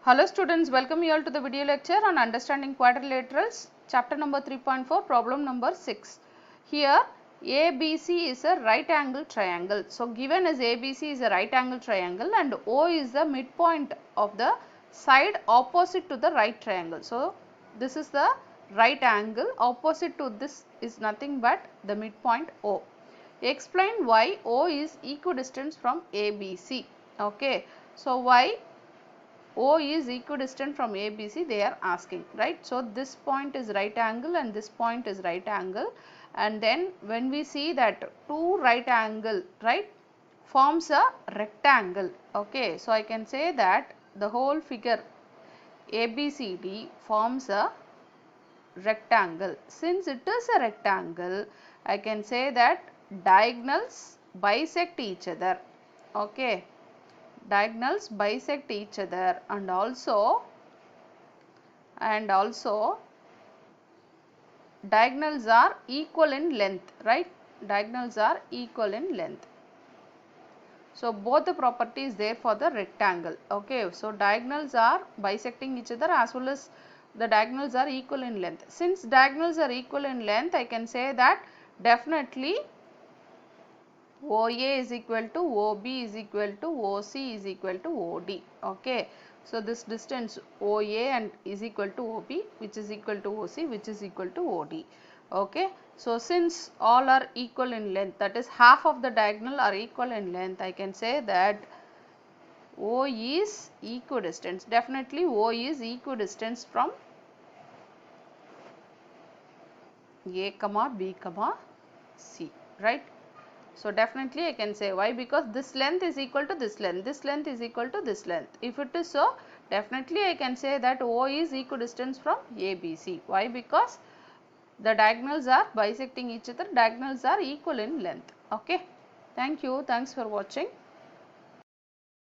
Hello students, welcome you all to the video lecture on understanding quadrilaterals, chapter number 3.4, problem number 6. Here ABC is a right angle triangle. So given as ABC is a right angle triangle and O is the midpoint of the side opposite to the right triangle. So this is the right angle, opposite to this is nothing but the midpoint O. Explain why O is equidistant from ABC. Okay. So why O is equidistant from ABC, they are asking, right. So this point is right angle and this point is right angle, and then when we see that two right angle, right, forms a rectangle. Okay. So I can say that the whole figure ABCD forms a rectangle. Since it is a rectangle, I can say that diagonals bisect each other. Okay. Diagonals bisect each other, and also diagonals are equal in length, right. Diagonals are equal in length. So both the property is there for the rectangle. Okay. So diagonals are bisecting each other as well as the diagonals are equal in length. Since diagonals are equal in length, I can say that definitely OA is equal to OB is equal to OC is equal to OD. Okay. So this distance OA and is equal to OB, which is equal to OC, which is equal to OD. Okay. So since all are equal in length, that is half of the diagonal are equal in length, I can say that O is equidistant. Definitely O is equidistant from A comma B comma C, right. So definitely I can say why, because this length is equal to this length is equal to this length. If it is so, definitely I can say that O is equidistant from ABC. Why? Because the diagonals are bisecting each other, diagonals are equal in length. Okay. Thank you. Thanks for watching.